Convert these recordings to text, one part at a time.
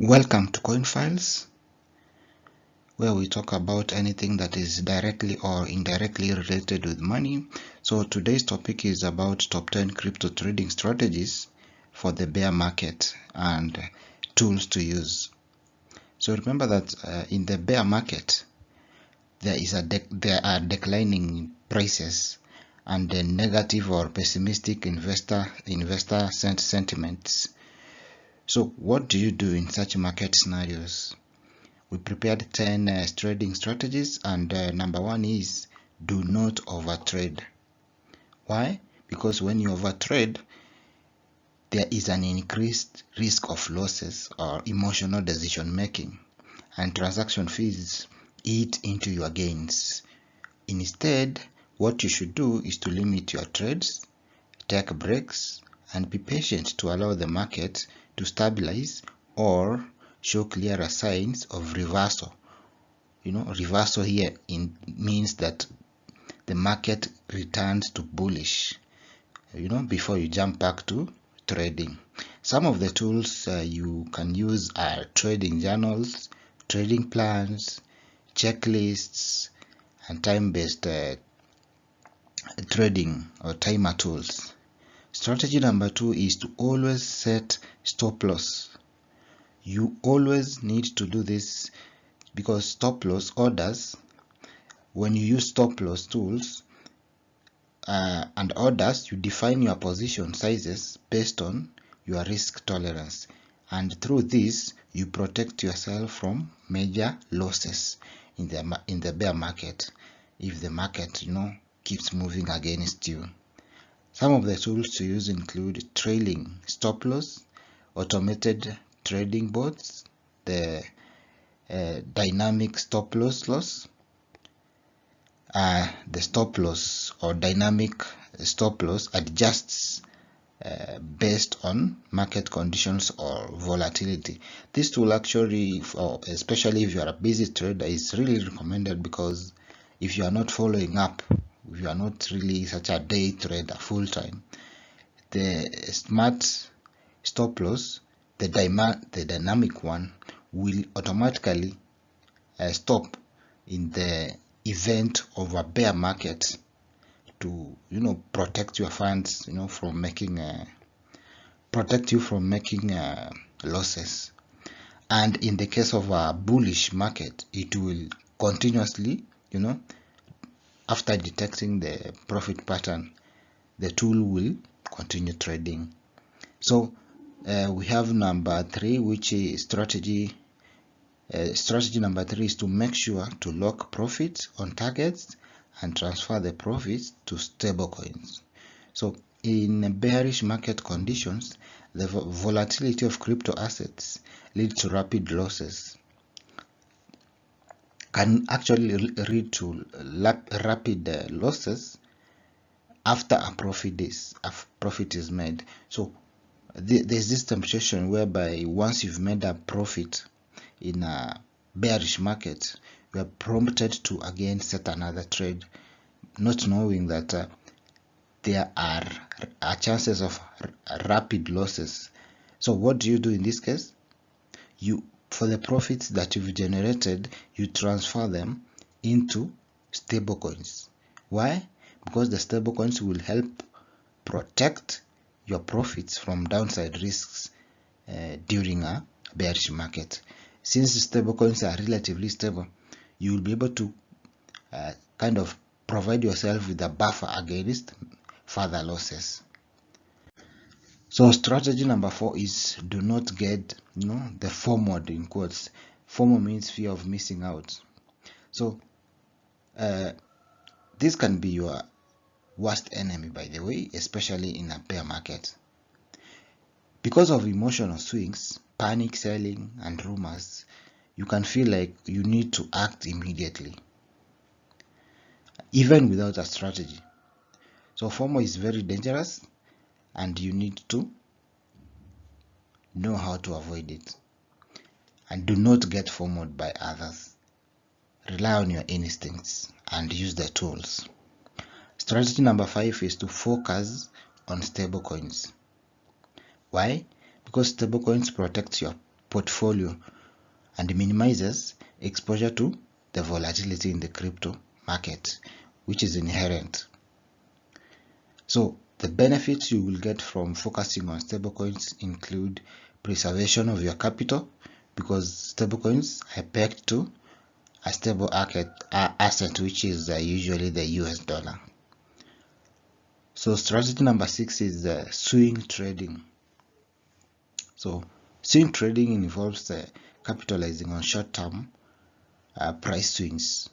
Welcome to Coin Files, where we talk about anything that is directly or indirectly related with money. So today's topic is about top 10 crypto trading strategies for the bear market and tools to use. So remember that in the bear market, there are declining prices and the negative or pessimistic investor sentiments. So what do you do in such market scenarios? We prepared 10 trading strategies, and number one is do not overtrade. Why? Because when you overtrade, there is an increased risk of losses or emotional decision making, and transaction fees eat into your gains. Instead, what you should do is to limit your trades, take breaks, and be patient to allow the market to stabilize or show clearer signs of reversal. Reversal here means that the market returns to bullish, before you jump back to trading. Some of the tools you can use are trading journals, trading plans, checklists, and time-based trading or timer tools. Strategy number 2 is to always set stop loss. You always need to do this because stop loss orders, when you use stop loss tools and orders, you define your position sizes based on your risk tolerance, and through this you protect yourself from major losses in the bear market if the market keeps moving against you. Some of the tools to use include trailing stop loss, automated trading bots, the dynamic stop loss, the stop loss or dynamic stop loss adjusts based on market conditions or volatility. This tool actually, especially if you are a busy trader, is really recommended because if you are not following up, if you are not really such a day trader full time, the smart stop loss, the dynamic one, will automatically stop in the event of a bear market to protect your funds from making losses. And in the case of a bullish market, it will continuously after detecting the profit pattern, the tool will continue trading. So we have number 3, which is strategy number 3 is to make sure to lock profits on targets and transfer the profits to stable coins. So in bearish market conditions, the volatility of crypto assets leads to rapid losses, can actually lead to rapid losses after a profit is made. So there's this temptation whereby once you've made a profit in a bearish market, you are prompted to again set another trade, not knowing that there are chances of rapid losses. So what do you do in this case? For the profits that you've generated, you transfer them into stable coins. Why? Because the stable coins will help protect your profits from downside risks during a bearish market. Since stable coins are relatively stable, you will be able to kind of provide yourself with a buffer against further losses. So strategy number 4 is do not get the FOMO in quotes. FOMO means fear of missing out. So this can be your worst enemy, by the way, especially in a bear market. Because of emotional swings, panic selling, and rumors, you can feel like you need to act immediately, even without a strategy. So FOMO is very dangerous, and you need to know how to avoid it. And do not get FOMO'd by others. Rely on your instincts and use the tools. Strategy number 5 is to focus on stable coins. Why? Because stablecoins protect your portfolio and minimizes exposure to the volatility in the crypto market, which is inherent. So the benefits you will get from focusing on stablecoins include preservation of your capital, because stablecoins are pegged to a stable asset, which is usually the US dollar. So strategy number 6 is swing trading. So swing trading involves capitalizing on short-term price swings.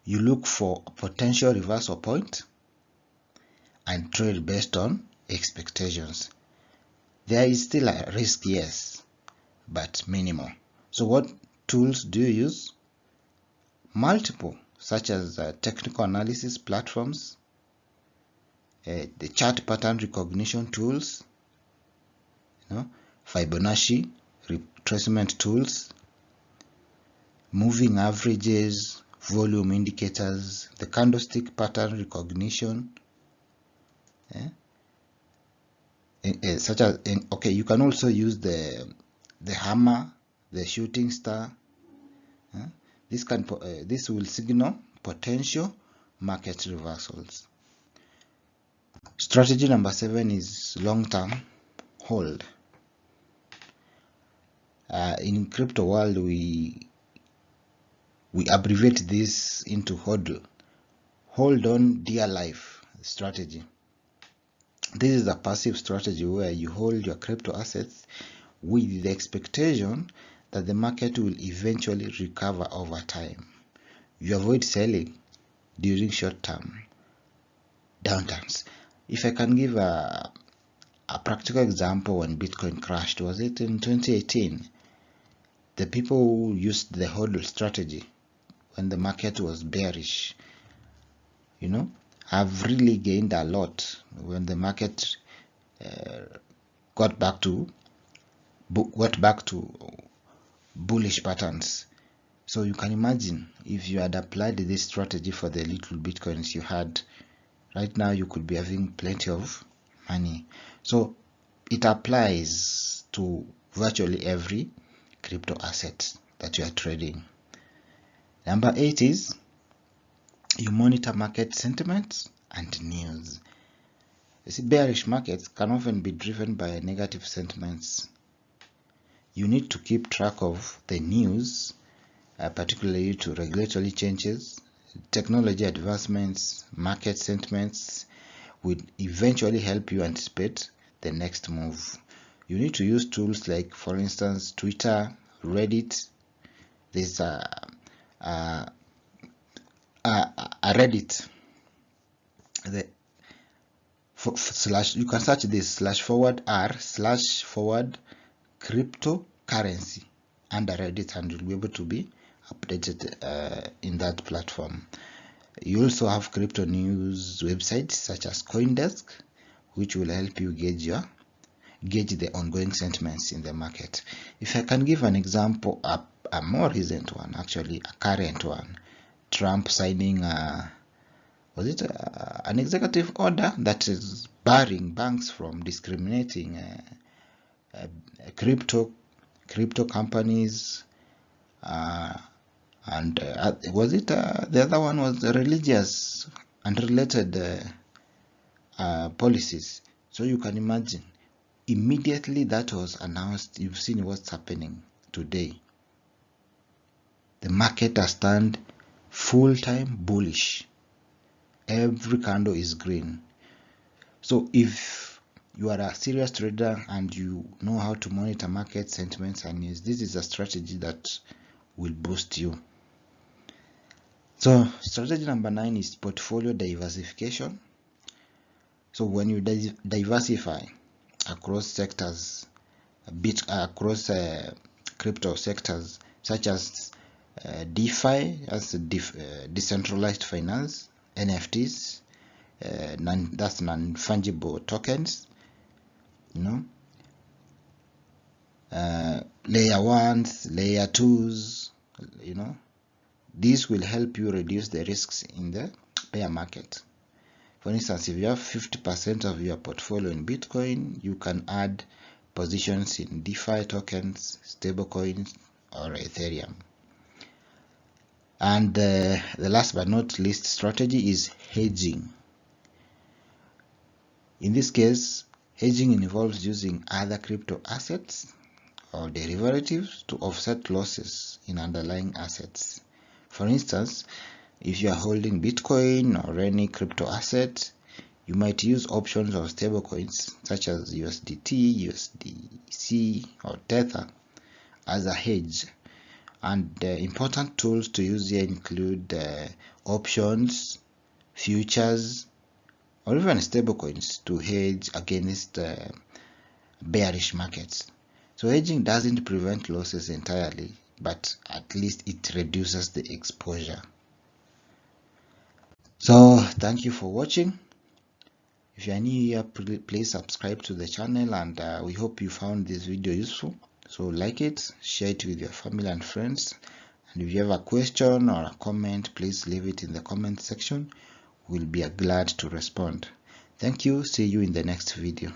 You look for a potential reversal point and trade based on expectations. There is still a risk, yes, but minimal. So what tools do you use? Multiple, such as technical analysis platforms, the chart pattern recognition tools, Fibonacci retracement tools, moving averages, volume indicators, the candlestick pattern recognition, such as you can also use the hammer, the shooting star. This will signal potential market reversals. Strategy number 7 is long-term hold. In crypto world, we abbreviate this into HODL, hold on dear life strategy. This is a passive strategy where you hold your crypto assets with the expectation that the market will eventually recover over time. You avoid selling during short-term downturns. If I can give a practical example, when Bitcoin crashed, was it in 2018? The people who used the hodl strategy when the market was bearish, have really gained a lot when the market got back to bullish patterns. So you can imagine if you had applied this strategy for the little Bitcoins you had, right now you could be having plenty of money. So it applies to virtually every crypto asset that you are trading. Number 8 is you monitor market sentiments and news. You see, bearish markets can often be driven by negative sentiments. You need to keep track of the news, particularly to regulatory changes, technology advancements. Market sentiments will eventually help you anticipate the next move. You need to use tools like, for instance, Twitter, Reddit. There's a Reddit. You can search this /r/forward cryptocurrency under Reddit, and you'll be able to be updated in that platform. You also have crypto news websites such as CoinDesk, which will help you gauge the ongoing sentiments in the market. If I can give an example, a more recent one, actually a current one, Trump signing an executive order that is barring banks from discriminating crypto companies, and the other one was religious and related policies. So you can imagine, immediately that was announced, you've seen what's happening today. The market has turned full-time bullish. Every candle is green. So if you are a serious trader and you know how to monitor market sentiments and news, this is a strategy that will boost you. So strategy number 9 is portfolio diversification. So when you diversify across sectors, across crypto sectors such as DeFi, as decentralized finance, NFTs, that's non-fungible tokens, layer 1s, layer 2s, these will help you reduce the risks in the bear market. For instance, if you have 50% of your portfolio in Bitcoin, you can add positions in DeFi tokens, stablecoins, or Ethereum. And the last but not least strategy is hedging. In this case, hedging involves using other crypto assets or derivatives to offset losses in underlying assets. For instance, if you are holding Bitcoin or any crypto asset, you might use options or stablecoins such as USDT, USDC, or Tether as a hedge. And important tools to use here include options, futures, or even stablecoins to hedge against bearish markets. So hedging doesn't prevent losses entirely, but at least it reduces the exposure. So thank you for watching. If you are new here, please subscribe to the channel, and we hope you found this video useful. So like it, share it with your family and friends, and if you have a question or a comment, please leave it in the comment section. We'll be glad to respond. Thank you. See you in the next video.